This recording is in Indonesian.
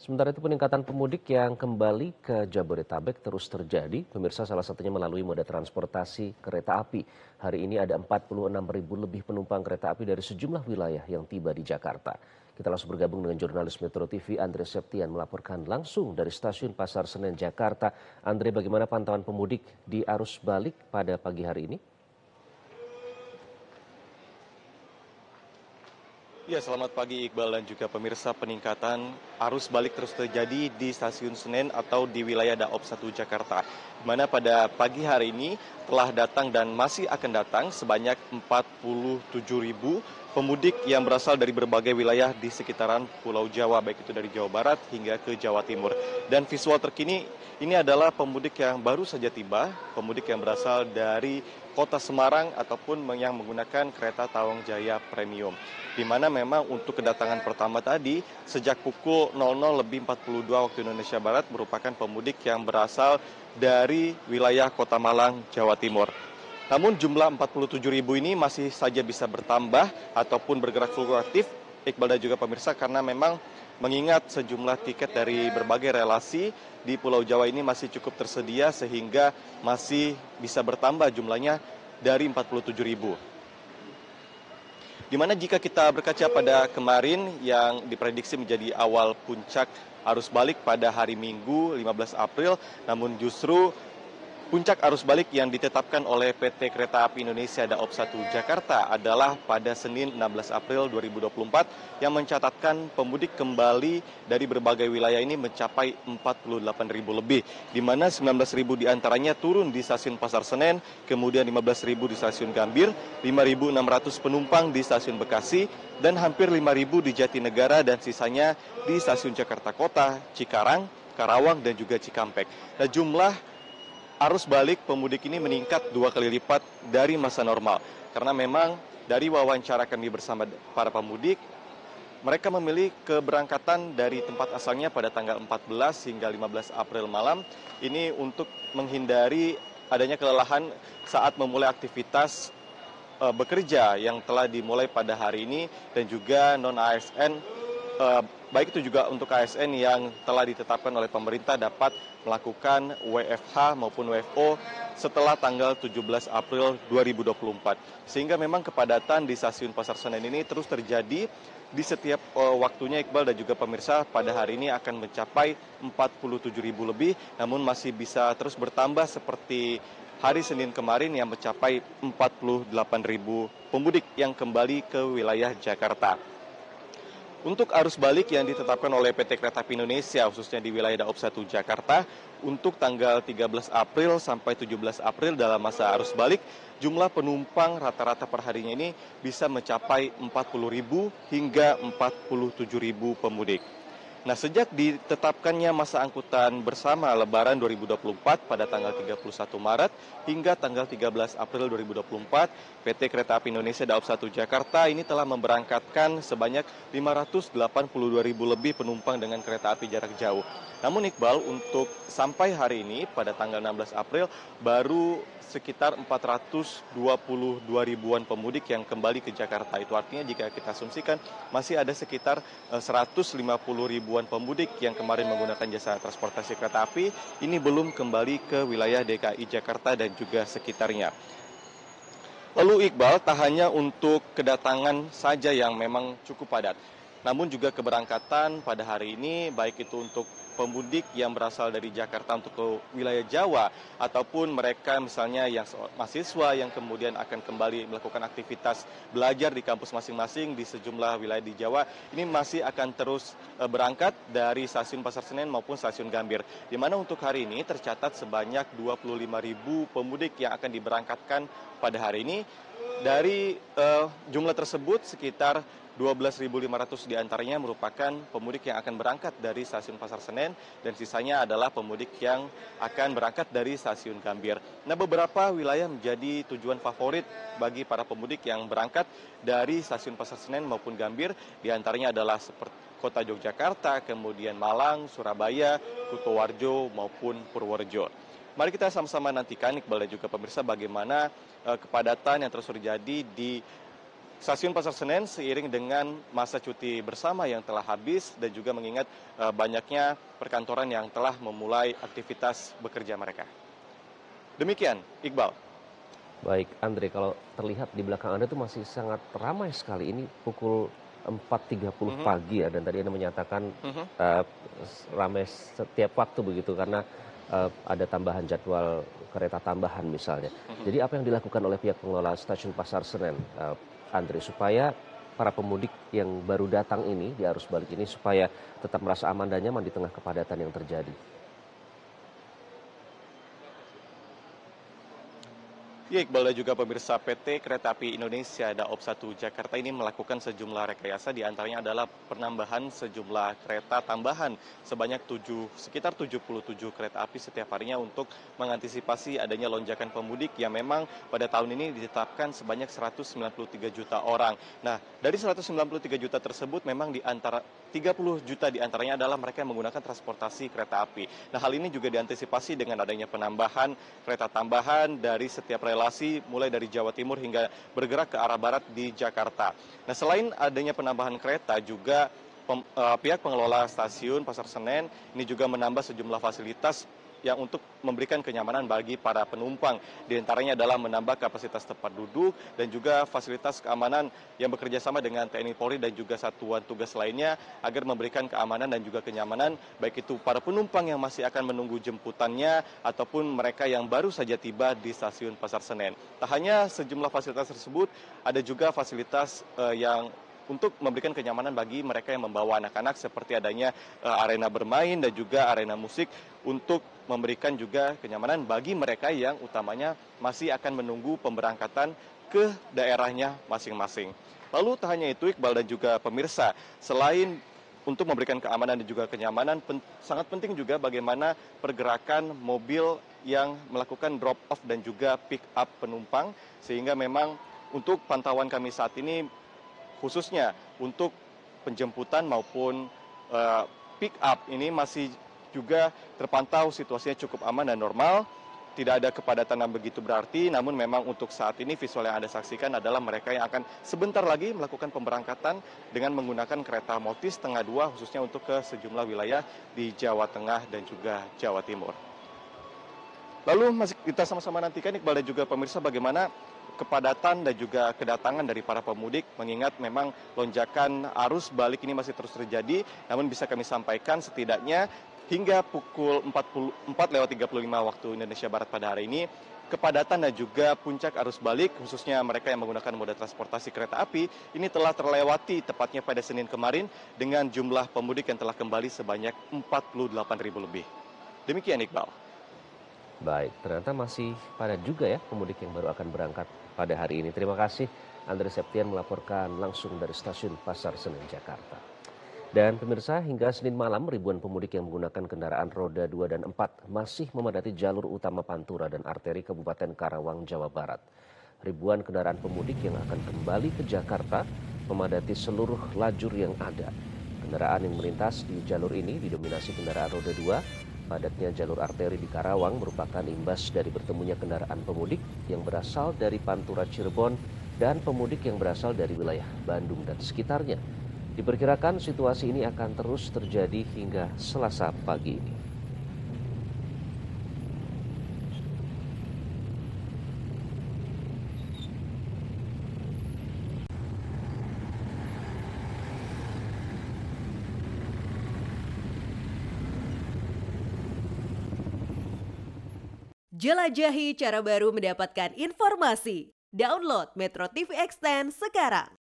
Sementara itu peningkatan pemudik yang kembali ke Jabodetabek terus terjadi. Pemirsa salah satunya melalui moda transportasi kereta api. Hari ini ada 46.000 lebih penumpang kereta api dari sejumlah wilayah yang tiba di Jakarta. Kita langsung bergabung dengan jurnalis Metro TV Andre Septian melaporkan langsung dari Stasiun Pasar Senen Jakarta. Andre, bagaimana pantauan pemudik di arus balik pada pagi hari ini? Ya, selamat pagi Iqbal dan juga pemirsa. Peningkatan arus balik terus terjadi di Stasiun Senen atau di wilayah Daob 1 Jakarta. Di mana pada pagi hari ini telah datang dan masih akan datang sebanyak 47.000 pemudik yang berasal dari berbagai wilayah di sekitaran Pulau Jawa, baik itu dari Jawa Barat hingga ke Jawa Timur. Dan visual terkini ini adalah pemudik yang baru saja tiba, pemudik yang berasal dari Kota Semarang ataupun yang menggunakan kereta Tawang Jaya Premium. Di mana memang untuk kedatangan pertama tadi sejak pukul 00.42 waktu Indonesia Barat merupakan pemudik yang berasal dari wilayah Kota Malang, Jawa Timur. Namun jumlah 47.000 ini masih saja bisa bertambah ataupun bergerak fluktuatif, Iqbal dan juga pemirsa, karena memang mengingat sejumlah tiket dari berbagai relasi di Pulau Jawa ini masih cukup tersedia sehingga masih bisa bertambah jumlahnya dari 47.000. Di mana jika kita berkaca pada kemarin yang diprediksi menjadi awal puncak arus balik pada hari Minggu 15 April, namun justru puncak arus balik yang ditetapkan oleh PT Kereta Api Indonesia Daob 1 Jakarta adalah pada Senin 16 April 2024 yang mencatatkan pemudik kembali dari berbagai wilayah ini mencapai 48.000 lebih, di mana 19.000 diantaranya turun di stasiun Pasar Senen, kemudian 15.000 di stasiun Gambir, 5.600 penumpang di stasiun Bekasi, dan hampir 5.000 di Jatinegara dan sisanya di stasiun Jakarta Kota, Cikarang, Karawang, dan juga Cikampek. Nah, jumlah arus balik pemudik ini meningkat 2 kali lipat dari masa normal. Karena memang dari wawancara kami bersama para pemudik, mereka memilih keberangkatan dari tempat asalnya pada tanggal 14 hingga 15 April malam. Ini untuk menghindari adanya kelelahan saat memulai aktivitas bekerja yang telah dimulai pada hari ini, dan juga non-ASN, baik itu juga untuk ASN yang telah ditetapkan oleh pemerintah dapat melakukan WFH maupun WFO setelah tanggal 17 April 2024. Sehingga memang kepadatan di stasiun Pasar Senen ini terus terjadi di setiap waktunya, Iqbal dan juga pemirsa. Pada hari ini akan mencapai 47.000 lebih, namun masih bisa terus bertambah seperti hari Senin kemarin yang mencapai 48.000 pemudik yang kembali ke wilayah Jakarta. Untuk arus balik yang ditetapkan oleh PT Kereta Api Indonesia, khususnya di wilayah Daob 1 Jakarta, untuk tanggal 13 April sampai 17 April dalam masa arus balik, jumlah penumpang rata-rata per harinya ini bisa mencapai 40.000 hingga 47.000 pemudik. Nah, sejak ditetapkannya masa angkutan bersama Lebaran 2024 pada tanggal 31 Maret hingga tanggal 13 April 2024, PT Kereta Api Indonesia Daob 1 Jakarta ini telah memberangkatkan sebanyak 582.000 lebih penumpang dengan kereta api jarak jauh. Namun Iqbal, untuk sampai hari ini pada tanggal 16 April baru sekitar 422 ribuan pemudik yang kembali ke Jakarta. Itu artinya jika kita asumsikan masih ada sekitar 150 ribuan pemudik yang kemarin menggunakan jasa transportasi kereta api ini belum kembali ke wilayah DKI Jakarta dan juga sekitarnya. Lalu Iqbal, tak hanya untuk kedatangan saja yang memang cukup padat, namun juga keberangkatan pada hari ini, baik itu untuk pemudik yang berasal dari Jakarta untuk ke wilayah Jawa, ataupun mereka misalnya yang mahasiswa yang kemudian akan kembali melakukan aktivitas belajar di kampus masing-masing di sejumlah wilayah di Jawa, ini masih akan terus berangkat dari stasiun Pasar Senen maupun stasiun Gambir. Di mana untuk hari ini tercatat sebanyak 25.000 pemudik yang akan diberangkatkan pada hari ini. Dari jumlah tersebut sekitar 12.500 diantaranya merupakan pemudik yang akan berangkat dari stasiun Pasar Senen dan sisanya adalah pemudik yang akan berangkat dari stasiun Gambir. Nah, beberapa wilayah menjadi tujuan favorit bagi para pemudik yang berangkat dari stasiun Pasar Senen maupun Gambir, diantaranya adalah seperti Kota Yogyakarta, kemudian Malang, Surabaya, Kutoarjo maupun Purworejo. Mari kita sama-sama nantikan, Iqbal dan juga pemirsa, bagaimana kepadatan yang terus terjadi di stasiun Pasar Senen seiring dengan masa cuti bersama yang telah habis dan juga mengingat banyaknya perkantoran yang telah memulai aktivitas bekerja mereka. Demikian, Iqbal. Baik, Andre, kalau terlihat di belakang Anda itu masih sangat ramai sekali. Ini pukul 4.30 Mhm, pagi ya, dan tadi Anda menyatakan mhm. eh, ramai setiap waktu begitu karena ada tambahan jadwal kereta tambahan misalnya. Jadi apa yang dilakukan oleh pihak pengelola stasiun Pasar Senen, Andre, supaya para pemudik yang baru datang ini di arus balik ini supaya tetap merasa aman dan nyaman di tengah kepadatan yang terjadi? Ya, Iqbal dan juga pemirsa, PT Kereta Api Indonesia Daob 1 Jakarta ini melakukan sejumlah rekayasa, di antaranya adalah penambahan sejumlah kereta tambahan sebanyak sekitar 77 kereta api setiap harinya untuk mengantisipasi adanya lonjakan pemudik yang memang pada tahun ini ditetapkan sebanyak 193 juta orang. Nah, dari 193 juta tersebut memang di antara 30 juta di antaranya adalah mereka yang menggunakan transportasi kereta api. Nah, hal ini juga diantisipasi dengan adanya penambahan kereta tambahan dari setiap relasi mulai dari Jawa Timur hingga bergerak ke arah barat di Jakarta. Nah, selain adanya penambahan kereta juga pihak pengelola stasiun Pasar Senen ini juga menambah sejumlah fasilitas yang untuk memberikan kenyamanan bagi para penumpang. Di antaranya adalah menambah kapasitas tempat duduk dan juga fasilitas keamanan yang bekerja sama dengan TNI Polri dan juga satuan tugas lainnya agar memberikan keamanan dan juga kenyamanan baik itu para penumpang yang masih akan menunggu jemputannya ataupun mereka yang baru saja tiba di stasiun Pasar Senen. Tak hanya sejumlah fasilitas tersebut, ada juga fasilitas yang untuk memberikan kenyamanan bagi mereka yang membawa anak-anak seperti adanya arena bermain dan juga arena musik untuk memberikan juga kenyamanan bagi mereka yang utamanya masih akan menunggu pemberangkatan ke daerahnya masing-masing. Lalu tak hanya itu, Iqbal dan juga pemirsa, selain untuk memberikan keamanan dan juga kenyamanan, sangat penting juga bagaimana pergerakan mobil yang melakukan drop off dan juga pick up penumpang, sehingga memang untuk pantauan kami saat ini khususnya untuk penjemputan maupun pick up ini masih juga terpantau situasinya cukup aman dan normal. Tidak ada kepadatan yang begitu berarti, namun memang untuk saat ini visual yang Anda saksikan adalah mereka yang akan sebentar lagi melakukan pemberangkatan dengan menggunakan kereta Multis setengah dua khususnya untuk ke sejumlah wilayah di Jawa Tengah dan juga Jawa Timur. Lalu masih kita sama-sama nantikan, Iqbal dan juga pemirsa, bagaimana kepadatan dan juga kedatangan dari para pemudik, mengingat memang lonjakan arus balik ini masih terus terjadi. Namun bisa kami sampaikan setidaknya hingga pukul 4:35 waktu Indonesia Barat pada hari ini, kepadatan dan juga puncak arus balik khususnya mereka yang menggunakan moda transportasi kereta api ini telah terlewati tepatnya pada Senin kemarin dengan jumlah pemudik yang telah kembali sebanyak 48.000 lebih. Demikian, Iqbal. Baik, ternyata masih padat juga ya pemudik yang baru akan berangkat pada hari ini. Terima kasih Andre Septian melaporkan langsung dari stasiun Pasar Senen, Jakarta. Dan pemirsa, hingga Senin malam ribuan pemudik yang menggunakan kendaraan roda 2 dan 4 masih memadati jalur utama Pantura dan arteri Kabupaten Karawang, Jawa Barat. Ribuan kendaraan pemudik yang akan kembali ke Jakarta memadati seluruh lajur yang ada. Kendaraan yang melintas di jalur ini didominasi kendaraan roda 2. Padatnya jalur arteri di Karawang merupakan imbas dari bertemunya kendaraan pemudik yang berasal dari Pantura Cirebon dan pemudik yang berasal dari wilayah Bandung dan sekitarnya. Diperkirakan situasi ini akan terus terjadi hingga Selasa pagi ini. Jelajahi cara baru mendapatkan informasi. Download Metro TV Extend sekarang.